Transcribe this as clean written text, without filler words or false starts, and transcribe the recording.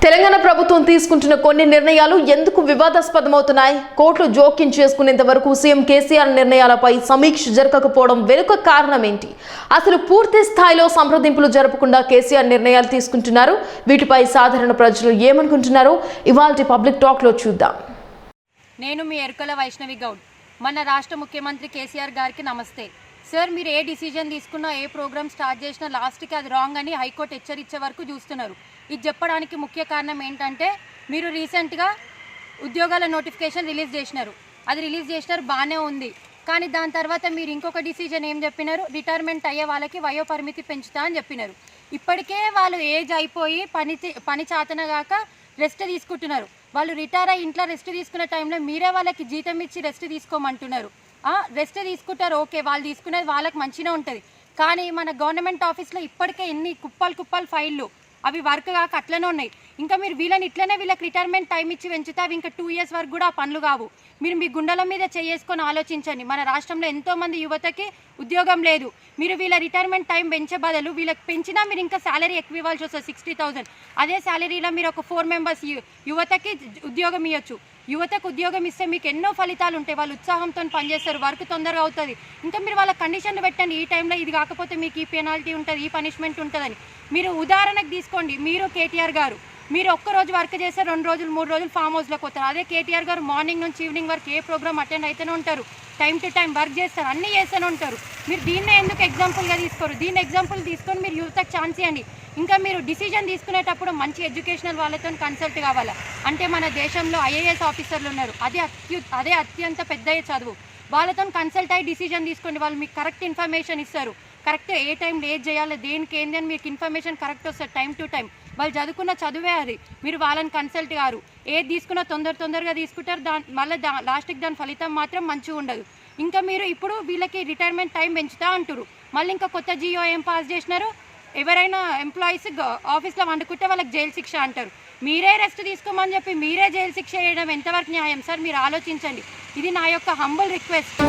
తెలంగాణ ప్రభుత్వం తీసుకుంటున్న కొన్ని నిర్ణయాలు ఎందుకు వివాదాస్పదమవుతున్నాయి? కోర్టులు జోక్యం చేసుకునేంత వరకు సీఎం కేసీఆర్ నిర్ణయాలపై సమీక్ష జరగకపోవడం వెనుక కారణం ఏంటి? అసలు పూర్తి స్థాయిలో సంప్రదింపులు జరపకుండా కేసీఆర్ నిర్ణయాలు తీసుకుంటున్నారు. వీటిపై సాధారణ ప్రజలు ఏమనుకుంటున్నారో ఇవాల్టి పబ్లిక్ టాక్ లో చూద్దాం. నేను మీ ఎరుకల వైష్ణవి గౌడ్. మన రాష్ట్ర ముఖ్యమంత్రి కేసీఆర్ గారికి నమస్తే. సార్, మీరు ఏ డిసిజన్ తీసుకున్నా, ఏ ప్రోగ్రామ్ స్టార్ట్ చేసినా లాస్ట్కి అది రాంగ్ అని హైకోర్టు హెచ్చరించే వరకు చూస్తున్నారు. ఇది చెప్పడానికి ముఖ్య కారణం ఏంటంటే, మీరు రీసెంట్గా ఉద్యోగాల నోటిఫికేషన్ రిలీజ్ చేసినారు. అది రిలీజ్ చేసినారు, బాగానే ఉంది. కానీ దాని తర్వాత మీరు ఇంకొక డిసిజన్ ఏం చెప్పినారు? రిటైర్మెంట్ అయ్యే వాళ్ళకి వయో పరిమితి పెంచుతా అని చెప్పినారు. ఇప్పటికే వాళ్ళు ఏజ్ అయిపోయి పని చాతనగాక రెస్ట్ తీసుకుంటున్నారు. వాళ్ళు రిటైర్ అయ్యి ఇంట్లో రెస్ట్ తీసుకునే టైంలో మీరే వాళ్ళకి జీతం ఇచ్చి రెస్ట్ తీసుకోమంటున్నారు. రెస్ట్ తీసుకుంటారు, ఓకే, వాళ్ళు తీసుకునేది వాళ్ళకి మంచిగా ఉంటుంది. కానీ మన గవర్నమెంట్ ఆఫీస్లో ఇప్పటికే ఎన్ని కుప్పలు ఫైళ్ళు అవి వర్క్ కాక అట్లనే ఉన్నాయి. ఇంకా మీరు వీళ్ళకి రిటైర్మెంట్ టైం ఇచ్చి పెంచితే అవి ఇంకా 2 years వరకు కూడా పనులు కావు. మీరు మీ గుండెల మీద చేసుకొని ఆలోచించండి. మన రాష్ట్రంలో ఎంతోమంది యువతకి ఉద్యోగం లేదు. మీరు వీళ్ళ రిటైర్మెంట్ టైం పెంచే బదులు వీళ్ళకి పెంచినా మీరు ఇంకా శాలరీ ఎక్కువ ఇవ్వాల్సి వస్తుంది, 60,000. అదే శాలరీలో మీరు ఒక 4 members యువతకి ఉద్యోగం ఇవ్వచ్చు. యువతకు ఉద్యోగం ఇస్తే మీకు ఎన్నో ఫలితాలు ఉంటాయి. వాళ్ళు ఉత్సాహంతో పనిచేస్తారు, వర్క్ తొందరగా అవుతుంది. ఇంకా మీరు వాళ్ళ కండిషన్లు పెట్టండి, ఈ టైంలో ఇది కాకపోతే మీకు ఈ పెనాల్టీ ఉంటుంది, ఈ పనిష్మెంట్ ఉంటుందని. మీరు ఉదాహరణకు తీసుకోండి, మీరు కేటీఆర్ గారు, మీరు ఒక్కరోజు వర్క్ చేస్తే 2 రోజులు 3 రోజులు ఫామ్ హౌస్లోకి పోతారు. అదే కేటీఆర్ గారు మార్నింగ్ నుంచి ఈవినింగ్ వరకు ఏ ప్రోగ్రామ్ అటెండ్ అయితేనే ఉంటారు, టైం టు టైం వర్క్ చేస్తారు, అన్నీ చేస్తూనే ఉంటారు. మీరు దీన్నే ఎందుకు ఎగ్జాంపుల్గా తీసుకోరు? దీన్ని ఎగ్జాంపుల్ తీసుకొని మీరు యువతకు ఛాన్స్ ఇవ్వండి. ఇంకా మీరు డిసిజన్ తీసుకునేటప్పుడు మంచి ఎడ్యుకేషనల్ వాళ్ళతో కన్సల్ట్ కావాలి. అంటే మన దేశంలో IAS ఆఫీసర్లు ఉన్నారు, అదే అత్యంత పెద్ద చదువు. వాళ్ళతో కన్సల్ట్ అయ్యి డిసిజన్ తీసుకోండి. వాళ్ళు మీకు కరెక్ట్ ఇన్ఫర్మేషన్ ఇస్తారు. కరెక్ట్ ఏ టైంలో ఏది చేయాలి, దేనికి ఏంది అని మీకు ఇన్ఫర్మేషన్ కరెక్ట్ వస్తుంది, టైం టు టైం. వాళ్ళు చదువుకున్న చదువే అది. మీరు వాళ్ళని కన్సల్ట్ గారు ఏది తీసుకున్నా తొందరగా తీసుకుంటారు. మళ్ళీ లాస్ట్కి దాని ఫలితం మాత్రం మంచిగా ఉండదు. ఇంకా మీరు ఇప్పుడు వీళ్ళకి రిటైర్మెంట్ టైం పెంచుతా అంటారు. మళ్ళీ ఇంకా కొత్త జియో ఏం పాస్ చేసినారు? ఎవరైనా ఎంప్లాయీస్ ఆఫీస్లో వండుకుంటే వాళ్ళకి జైలు శిక్ష అంటారు. మీరే రెస్ట్ తీసుకోమని చెప్పి మీరే జైలు శిక్ష వేయడం ఎంతవరకు న్యాయం సార్? మీరు ఆలోచించండి. ఇది నా యొక్క హంబుల్ రిక్వెస్ట్.